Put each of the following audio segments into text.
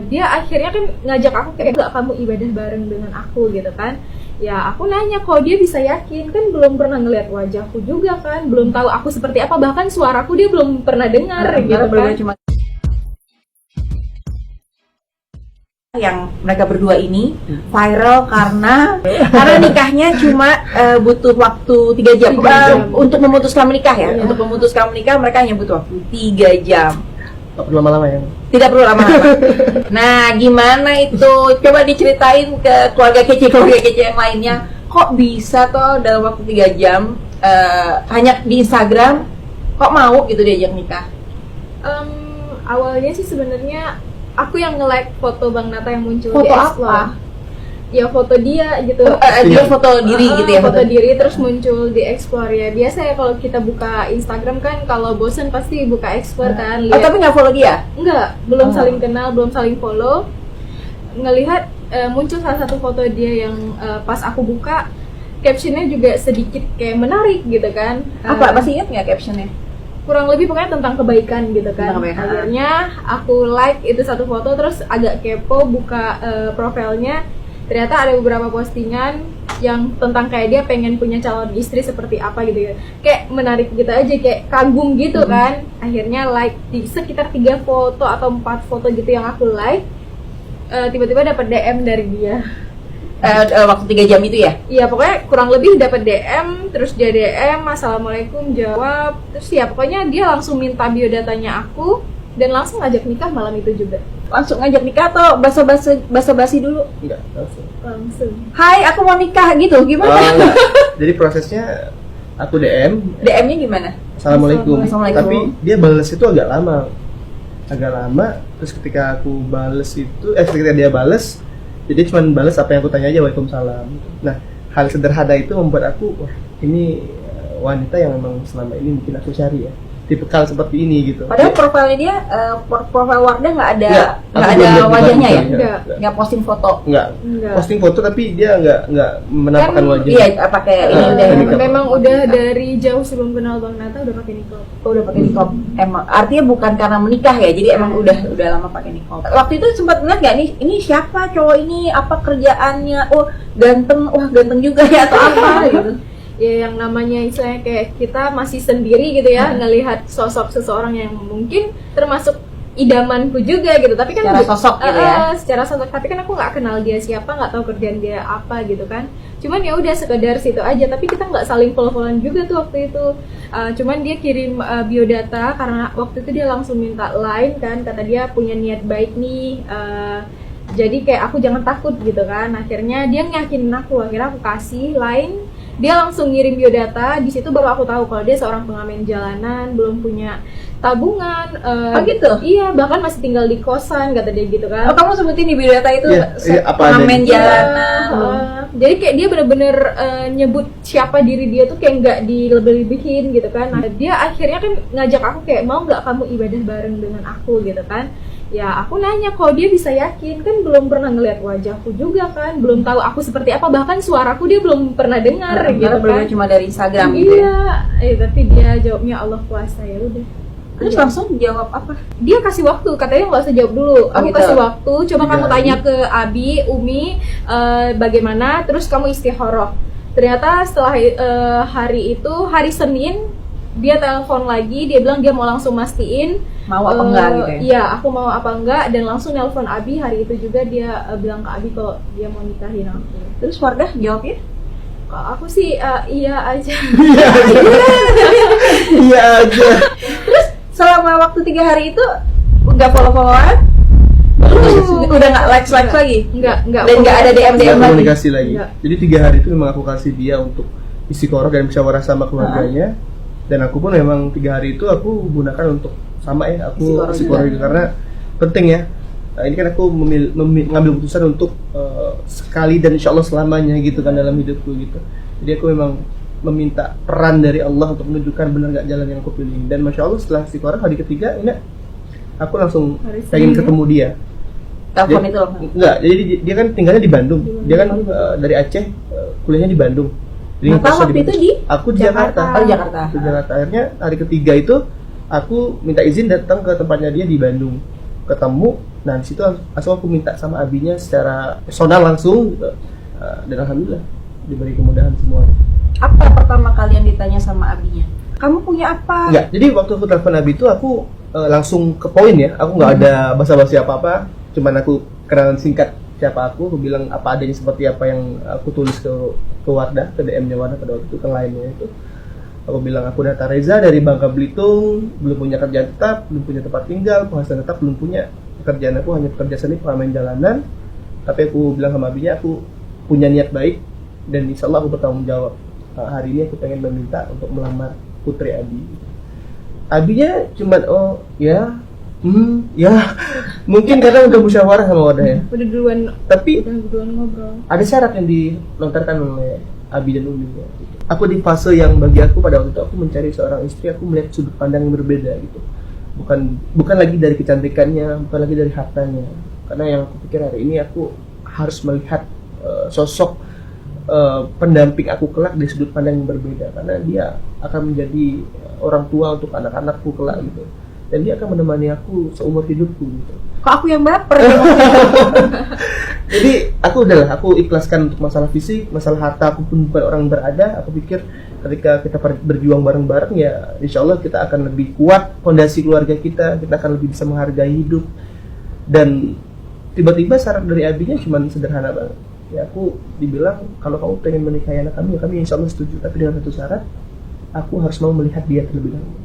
Dia akhirnya kan ngajak aku kayak gak kamu ibadah bareng dengan aku gitu kan. Ya aku nanya kok dia bisa yakin, kan belum pernah ngeliat wajahku juga kan, belum tahu aku seperti apa, bahkan suaraku dia belum pernah dengar gitu kan. Cuma yang mereka berdua ini viral karena nikahnya cuma butuh waktu 3 jam, 3 jam. Untuk memutuskan menikah ya. Iya. Untuk memutuskan menikah mereka hanya butuh waktu 3 jam. Gak perlu lama-lama ya? Tidak perlu lama-lama. Nah, gimana itu? Coba diceritain ke keluarga kece yang lainnya. Kok bisa toh dalam waktu 3 jam hanya di Instagram kok mau gitu diajak nikah? Awalnya sih sebenarnya aku yang nge-like foto Bang Nata yang muncul Foto di apa? Explore. Ya foto dia gitu. Dia foto diri gitu ya? Foto diri terus muncul di Explore ya. Biasa ya kalau kita buka Instagram kan kalau bosen pasti buka Explore kan. Oh, tapi nggak follow dia? Enggak, belum saling kenal, belum saling follow. Ngelihat muncul salah satu foto dia yang pas aku buka, captionnya juga sedikit kayak menarik gitu kan. Apa? Masih ingat nggak captionnya? Kurang lebih pokoknya tentang kebaikan gitu kan. Tentang kebaikan. Akhirnya aku like itu satu foto, terus agak kepo buka profilnya. Ternyata ada beberapa postingan yang tentang kayak dia pengen punya calon istri seperti apa gitu ya. Kayak menarik gitu aja, kayak kagum gitu kan. Akhirnya like di sekitar 3 foto atau 4 foto gitu yang aku like. Tiba-tiba dapat DM dari dia. Waktu 3 jam itu ya? Iya, pokoknya kurang lebih dapat DM, terus dia DM, assalamualaikum, jawab. Terus ya pokoknya dia langsung minta biodatanya aku dan langsung ngajak nikah malam itu juga. Langsung ngajak nikah atau basa-basi dulu? Enggak, langsung. Langsung. Hai, aku mau nikah gitu, gimana? Enggak. Jadi prosesnya aku DM, DM-nya gimana? Assalamualaikum. Assalamualaikum. Tapi dia balas itu agak lama. Terus ketika aku balas itu, ketika dia balas, jadi cuma balas apa yang aku tanya aja, waalaikumsalam. Nah, hal sederhana itu membuat aku, wah ini wanita yang memang selama ini mungkin aku cari ya, tipikal seperti ini gitu. Padahal profilnya dia, profil Wardah nggak ada Aku ada belum lihat wajahnya ya? Enggak. Nggak posting foto. Enggak. Posting foto tapi dia enggak menampakkan Kan, wajah. Iya, pakai ini udah. nikah. Memang udah dari jauh sebelum kenal Bang Nata udah pakai niqab. Oh, udah pakai niqab. Emang artinya bukan karena menikah ya, jadi emang udah lama pakai niqab. Waktu itu sempat ngeliat nggak nih, ini siapa cowok ini, apa kerjaannya? Oh, ganteng, wah ganteng juga ya atau apa gitu? Ya yang namanya istilahnya kayak kita masih sendiri gitu ya, ngelihat sosok seseorang yang mungkin termasuk idamanku juga gitu, tapi kan Secara sosok gitu ya? secara sosok, tapi kan aku nggak kenal dia siapa, nggak tahu kerjaan dia apa gitu kan. Cuman ya udah sekedar situ aja, tapi kita nggak saling follow-followan juga tuh waktu itu. Cuman dia kirim biodata karena waktu itu dia langsung minta line kan, kata dia punya niat baik nih. Jadi kayak aku jangan takut gitu kan. Akhirnya dia ngiyakinin aku, akhirnya aku kasih line. Dia langsung ngirim biodata. Di situ baru aku tahu kalau dia seorang pengamen jalanan, belum punya tabungan. Oh gitu? Iya, bahkan masih tinggal di kosan, kata dia gitu kan. Oh, kamu sebutin di biodata itu apa pengamen ada? jalanan. Jadi kayak dia bener-bener nyebut siapa diri dia tuh kayak nggak dilebih-lebihin gitu kan. Nah, dia akhirnya kan ngajak aku kayak mau nggak kamu ibadah bareng dengan aku gitu kan. Ya aku nanya kok dia bisa yakin, kan belum pernah ngeliat wajahku juga kan, belum tahu aku seperti apa, bahkan suaraku dia belum pernah dengar gitu kan. Cuma dari Instagram gitu ya. Iya, tapi dia jawabnya Allah kuasa, ya udah. Terus langsung jawab apa? Dia kasih waktu, katanya nggak usah jawab dulu. Aku gitu. kasih waktu, coba 3 kamu hari. tanya ke Abi, Umi, bagaimana, terus kamu istikharah. Ternyata setelah hari itu, hari Senin, dia telepon lagi, dia bilang dia mau langsung mastiin Mau apa enggak gitu ya? Iya, aku mau apa enggak, dan langsung nelpon Abi. Hari itu juga dia bilang ke Abi kalau dia mau nikahin aku. Terus Wardah jawabnya? Kalau aku sih iya aja. Iya aja. Terus selama waktu 3 hari itu nggak follow-followan? Udah nggak likes lagi? Enggak. Dan nggak ada DM Nggak lagi? komunikasi lagi. Enggak. Jadi 3 hari itu memang aku kasih dia untuk istiqoroh dan musyawarah sama keluarganya. Dan aku pun memang 3 hari itu aku gunakan untuk sama ya, aku istiqoroh juga karena penting ya. Nah, ini kan aku mengambil keputusan untuk sekali dan insya Allah selamanya gitu kan dalam hidupku gitu. Jadi aku memang meminta peran dari Allah untuk menunjukkan benar nggak jalan yang aku pilih. Dan masya Allah setelah istiqoroh hari ketiga ini aku langsung pengen ketemu dia. Telepon itu? Enggak, jadi dia kan tinggalnya di Bandung. Dia kan dari Aceh, kuliahnya di Bandung. Jadi Bapak ngekosnya waktu itu di? aku di Jakarta. Oh, di Jakarta. Di Jakarta. Akhirnya hari ketiga itu aku minta izin datang ke tempatnya dia di Bandung. Ketemu, Nah di situ langsung aku minta sama abinya secara personal langsung gitu. Dan alhamdulillah diberi kemudahan semua. Apa pertama kali yang ditanya sama abinya? Kamu punya apa? Enggak, jadi waktu aku telepon abi itu aku langsung ke poin ya. Aku nggak ada basa-basi apa-apa, cuman aku kenalan singkat siapa aku bilang apa adanya seperti apa yang aku tulis ke Wardah, ke DM-nya Wardah pada waktu itu, ke lainnya itu. Aku bilang aku Data Reza dari Bangka Belitung, belum punya kerjaan tetap, belum punya tempat tinggal, penghasilan tetap belum punya. Pekerjaan aku hanya pekerja seni, pengamen jalanan. Tapi aku bilang sama abinya aku punya niat baik dan insya Allah aku bertanggung jawab. Hari ini aku pengen meminta untuk melamar putri Abi. Abinya cuman ya mungkin karena udah musyawarah sama Wardah ya. Udah duluan ngobrol. Ada syarat yang dilontarkan oleh Abi dan Umi ya. Aku di fase yang bagi aku pada waktu itu aku mencari seorang istri, aku melihat sudut pandang yang berbeda gitu. Bukan lagi dari kecantikannya, bukan lagi dari hartanya. Karena yang aku pikir hari ini aku harus melihat sosok pendamping aku kelak dari sudut pandang yang berbeda, karena dia akan menjadi orang tua untuk anak-anakku kelak gitu. Dan dia akan menemani aku seumur hidupku gitu. Kok aku yang baper? Jadi aku ikhlaskan untuk masalah fisik, masalah harta aku pun bukan orang berada. Aku pikir ketika kita berjuang bareng-bareng ya insya Allah kita akan lebih kuat fondasi keluarga kita akan lebih bisa menghargai hidup. Dan tiba-tiba syarat dari abinya cuma sederhana banget. Ya aku dibilang kalau kamu pengen menikahi anak kami, ya kami insya Allah setuju. Tapi dengan satu syarat, aku harus mau melihat dia terlebih dahulu.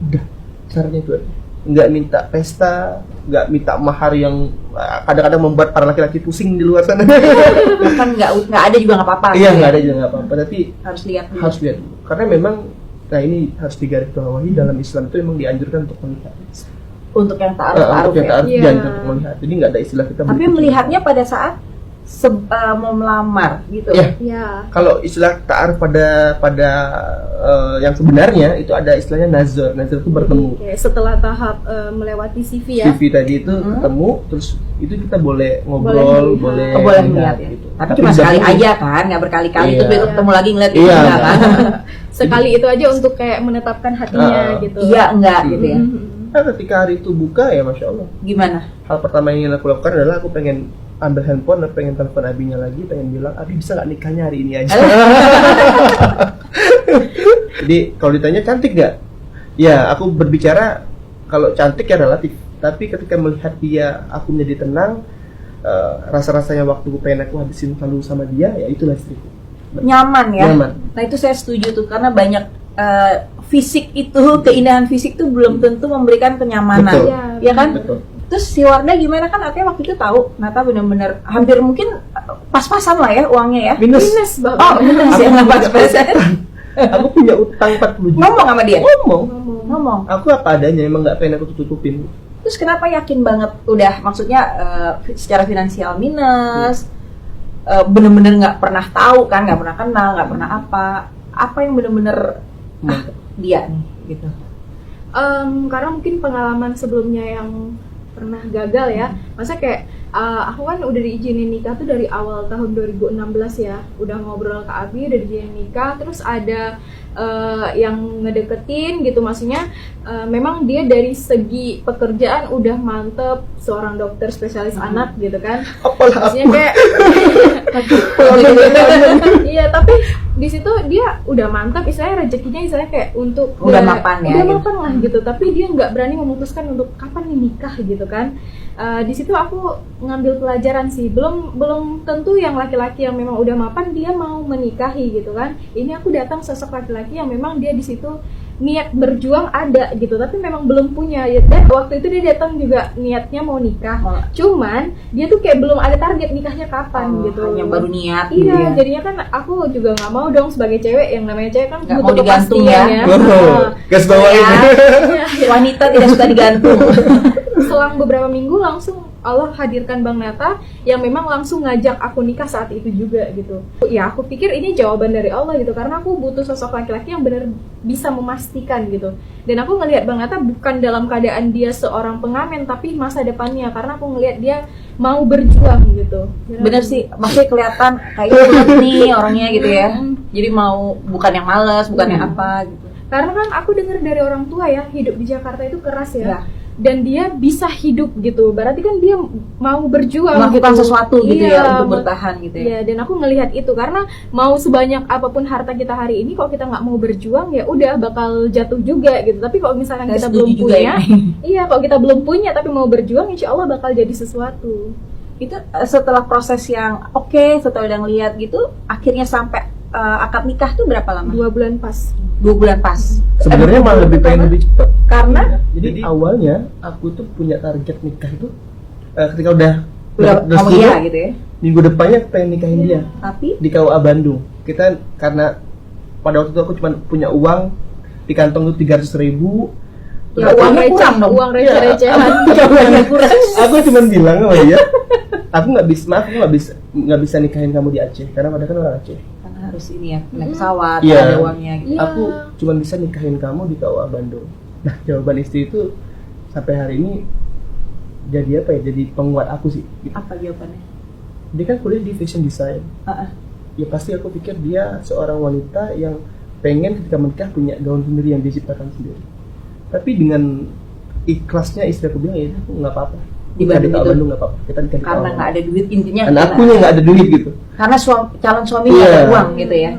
Udah, syaratnya itu aja. Nggak minta pesta, nggak minta mahar yang kadang-kadang membuat para laki-laki pusing di luar sana. Bahkan nggak ada juga nggak apa-apa. Iya, nggak ada juga nggak apa-apa. Tapi harus lihat dulu. Harus lihat dulu. Karena memang, nah ini harus digarisbawahi dalam Islam itu memang dianjurkan untuk melihat. Untuk yang ta'aruf Untuk yang ya. ta'aruf dianjurkan untuk melihat. Jadi nggak ada istilah kita. Tapi melihatnya pada saat mau melamar gitu. Ya. Kalau istilah ta'aruf pada yang sebenarnya itu ada istilahnya nazar. Nazar itu bertemu. Oke, setelah tahap melewati CV ya. CV tadi itu ketemu, terus itu kita boleh ngobrol, boleh melihat ya. gitu. Tapi cuma sekali aja kan, nggak berkali-kali. Iya. Terus besok ketemu lagi ngeliat Iya. enggak kan? Sekali itu aja untuk kayak menetapkan hatinya gitu. Iya enggak gitu ya. Nah, ketika hari itu buka ya Masya Allah. Gimana? Hal pertama yang ingin aku lakukan adalah aku pengen ambil handphone, pengen telepon abinya lagi, pengen bilang, Abi bisa nggak nikahnya hari ini aja? Jadi kalau ditanya cantik nggak? Ya aku berbicara kalau cantik ya relatif. Tapi ketika melihat dia, aku menjadi tenang, rasa-rasanya waktu pengen aku habisin selalu sama dia, ya itulah istriku. Nyaman ya. Nyaman. Nah itu saya setuju tuh karena banyak fisik itu, keindahan fisik itu belum tentu memberikan kenyamanan. Betul. Ya kan? Betul. Terus si Wardah gimana kan artinya waktu itu tahu Nata benar-benar hampir mungkin pas-pasan lah ya uangnya ya. Minus Bapak. Oh minus ya, nggak pas-pasan. Aku punya utang 40 juta. Ngomong sama dia? Ngomong. Aku apa adanya, emang nggak pengen aku tutupin. Terus kenapa yakin banget udah maksudnya secara finansial minus, bener-bener nggak pernah tahu kan, nggak pernah kenal, nggak pernah apa yang bener-bener dia nih gitu. Karena mungkin pengalaman sebelumnya yang pernah gagal ya. Masa kayak aku kan udah diizinin nikah tuh dari awal tahun 2016 ya. Udah ngobrol ke Abi, udah diizinin nikah. Terus ada yang ngedeketin gitu, maksudnya memang dia dari segi pekerjaan udah mantep, seorang dokter spesialis anak gitu kan. Maksudnya kayak iya, tapi di situ dia udah mantap, istilahnya rezekinya istilahnya kayak untuk udah mapan ya, udah mapan lah gitu. Tapi dia nggak berani memutuskan untuk kapan nih nikah gitu kan. Di situ aku ngambil pelajaran sih, belum tentu yang laki-laki yang memang udah mapan dia mau menikahi gitu kan. Ini aku datang sosok laki-laki yang memang dia di situ niat berjuang ada gitu, tapi memang belum punya ya. Dan waktu itu dia datang juga niatnya mau nikah, cuman dia tuh kayak belum ada target nikahnya kapan gitu. Hanya baru niat. Iya, gitu ya. jadinya kan aku juga nggak mau dong sebagai cewek, yang namanya cewek kan nggak butuh mau digantung ya. Gas bawain. Wanita tidak suka digantung. Selang beberapa minggu langsung Allah hadirkan Bang Nata yang memang langsung ngajak aku nikah saat itu juga gitu. Ya aku pikir ini jawaban dari Allah gitu, karena aku butuh sosok laki-laki yang benar bisa memastikan gitu. Dan aku ngelihat Bang Nata bukan dalam keadaan dia seorang pengamen, tapi masa depannya, karena aku ngelihat dia mau berjuang gitu. Bener sih, maksudnya kelihatan kayak kuat nih orangnya gitu ya. Jadi mau bukan yang malas, bukan yang apa gitu. Karena kan aku dengar dari orang tua ya, hidup di Jakarta itu keras ya. dan dia bisa hidup gitu. Berarti kan dia mau berjuang melakukan gitu. sesuatu gitu Iya, ya untuk bertahan gitu ya. Iya, dan aku ngelihat itu karena mau sebanyak apapun harta kita hari ini, kalau kita nggak mau berjuang ya udah bakal jatuh juga gitu. Tapi kalau misalkan Saya kita setuju belum juga punya, ya. iya kalau kita belum punya tapi mau berjuang, insya Allah bakal jadi sesuatu. Itu setelah proses yang setelah udah ngeliat gitu, akhirnya sampai akad nikah tuh berapa lama? 2 bulan pas. 2 bulan pas. Sebenarnya malah lebih pengen lebih cepat. Karena Jadi awalnya aku tuh punya target nikah itu ketika udah ngomong setuju, iya gitu ya. minggu depannya aku pengen nikahin dia Tapi di KUA Bandung. Kita karena pada waktu itu aku cuma punya uang di kantong tuh 300.000. Ya, uang receh, uang receh-recehan. Aku cuma bilang sama dia, aku nggak bisa nikahin kamu di Aceh karena pada kan orang Aceh. karena harus ini ya, naik pesawat, Iya. ada uangnya gitu. Iya. Aku cuma bisa nikahin kamu di KUA Bandung. Nah, jawaban istri itu sampai hari ini jadi apa ya? Jadi penguat aku sih. Gitu. Apa jawabannya? Dia kan kuliah di fashion design. Heeh. Ya pasti aku pikir dia seorang wanita yang pengen ketika menikah punya gaun sendiri yang diciptakan sendiri. Tapi dengan ikhlasnya istri aku bilang ya aku nggak apa-apa. Di Kita Bandung KUA itu? Bandung nggak apa-apa. Kita nikah di KUA Karena Bandung. nggak ada duit intinya. Dan akunya nggak ada duit gitu. Karena calon suami Iya. nggak ada uang gitu ya.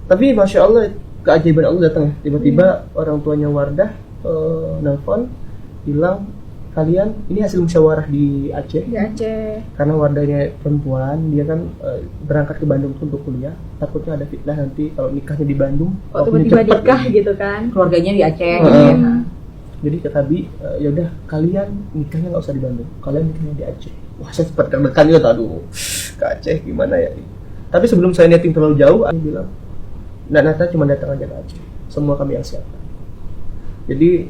Tapi masya Allah keajaiban Allah datang ya. Tiba-tiba orang tuanya Wardah nelfon bilang kalian ini hasil musyawarah di Aceh. Di Aceh. Karena Wardahnya perempuan, dia kan berangkat ke Bandung untuk kuliah. Takutnya ada fitnah nanti kalau nikahnya di Bandung. Kok waktunya tiba-tiba cepet nikah gitu. gitu kan. Keluarganya di Aceh. Heeh. Gitu ya. Jadi kata Bi, ya udah kalian nikahnya nggak usah di Bandung, kalian nikahnya di Aceh. Wah saya sempat deg-degan juga, aduh ke Aceh gimana ya. Tapi sebelum saya netting terlalu jauh, aku bilang, Nata cuma datang aja ke Aceh, semua kami yang siapkan. Jadi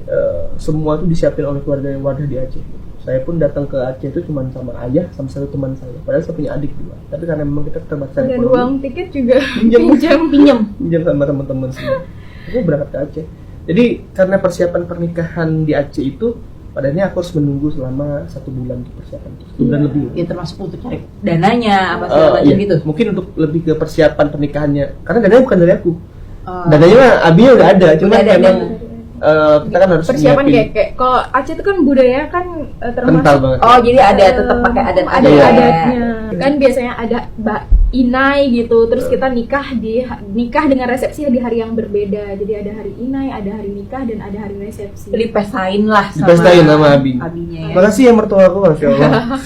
semua itu disiapin oleh keluarga yang Wardah di Aceh. Saya pun datang ke Aceh itu cuma sama ayah, sama satu teman saya. Padahal saya punya adik juga. Tapi karena memang kita terbatas Dan uang tiket juga Pinjam. pinjam. pinjam sama teman-teman semua. Aku berangkat ke Aceh. Jadi karena persiapan pernikahan di Aceh itu, padahal aku harus menunggu selama 1 bulan untuk persiapan. 1 bulan lebih. Ya termasuk untuk cari dananya apa segala macam Iya. gitu. Mungkin untuk lebih ke persiapan pernikahannya. Karena dananya bukan dari aku. Oh. Dananya mah Abinya udah ada, cuma Udah ada, memang dan- kita kan harus Persiapan nyiapin. kayak kalau Aceh itu kan budaya kan termasuk Kental banget. Oh, jadi ada tetap pakai adat ada Iya. adatnya kan, biasanya ada inai gitu, terus kita nikah dengan resepsi di hari yang berbeda. Jadi ada hari inai, ada hari nikah, dan ada hari resepsi. Dipesain lah Dipestain sama Abi. abinya ya. Makasih ya mertua aku, masya Allah.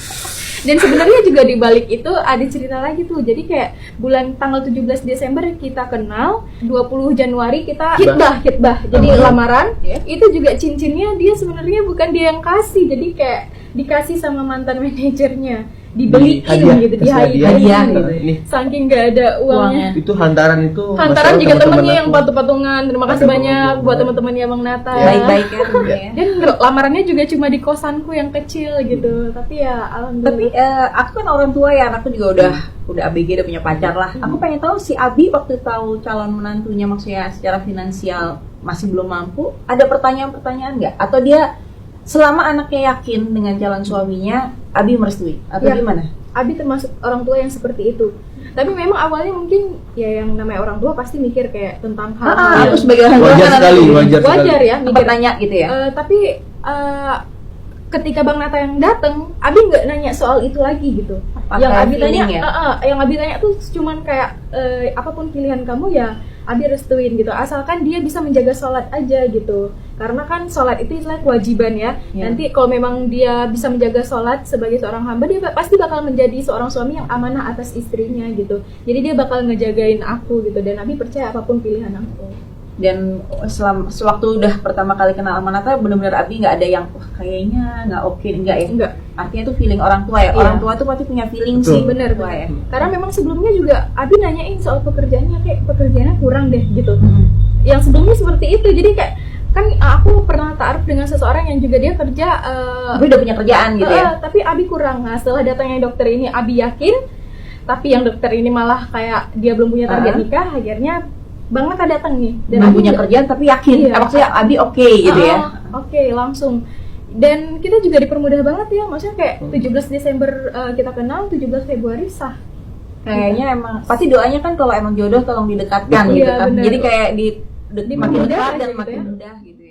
Dan sebenarnya juga di balik itu ada cerita lagi tuh. Jadi kayak bulan tanggal 17 Desember kita kenal, 20 Januari kita hitbah. Jadi lamaran, Iya. itu juga cincinnya dia sebenarnya bukan dia yang kasih. Jadi kayak dikasih sama mantan manajernya, dibeliin Hadiah, gitu, kasih hadiah. dihadiahin Gitu. gitu. Ini Saking gak ada uangnya. itu hantaran itu. Hantaran masya Allah, juga teman-teman temennya yang aku. patung-patungan. Terima kasih Ada banyak buat hubungan. teman-temannya Bang Nata. Baik-baik ya temennya ya. Dan lamarannya juga cuma di kosanku yang kecil gitu. Tapi ya alhamdulillah. Tapi aku kan orang tua ya, anakku juga udah ABG, udah punya pacar lah. Aku pengen tahu si Abi waktu tahu calon menantunya, maksudnya secara finansial masih belum mampu, ada pertanyaan-pertanyaan nggak? Atau dia selama anaknya yakin dengan calon suaminya, Abi merestui? Atau Ya. gimana? Abi termasuk orang tua yang seperti itu. Tapi memang awalnya mungkin ya yang namanya orang tua pasti mikir kayak tentang hal-hal Aku sebagai orang tua Wajar kan sekali, harus wajar sekali. wajar ya mikir. tanya gitu ya. Tapi ketika Bang Nata yang datang, Abi nggak nanya soal itu lagi gitu. Pakai yang Abi tanya, feeling ya? yang Abi tanya tuh cuman kayak apapun pilihan kamu ya Abi restuin gitu. Asalkan dia bisa menjaga sholat aja gitu. Karena kan sholat itu istilah kewajiban ya. Ya. Nanti kalau memang dia bisa menjaga sholat sebagai seorang hamba, dia pasti bakal menjadi seorang suami yang amanah atas istrinya gitu. Jadi dia bakal ngejagain aku gitu. Dan Abi percaya apapun pilihan aku. Dan sewaktu udah pertama kali kenal sama Nata, benar-benar Abi nggak ada yang wah kayaknya nggak oke, enggak ya? Enggak. Artinya itu feeling orang tua ya. Iya. Orang tua tuh pasti punya feeling Betul. sih, Bener tua ya. Karena memang sebelumnya juga Abi nanyain soal pekerjaannya, kayak pekerjaannya kurang deh gitu. Yang sebelumnya seperti itu, jadi kayak kan aku pernah ta'aruf dengan seseorang yang juga dia kerja Abi udah punya kerjaan gitu ya. tapi Abi kurang. Nah setelah datangnya dokter ini Abi yakin, tapi yang dokter ini malah kayak dia belum punya target nikah. Akhirnya Bang Nata datang nih dan Belum Abi punya juga- kerjaan tapi yakin. Iya. Maksudnya Abi oke gitu ya. Oke, langsung. Dan kita juga dipermudah banget ya, maksudnya kayak 17 Desember kita kenal, 17 Februari sah. Kayaknya emang pasti doanya kan kalau emang jodoh tolong didekatkan Iya, gitu kan. bener. Jadi kayak makin mudah dekat aja dan gitu makin ya. mudah gitu.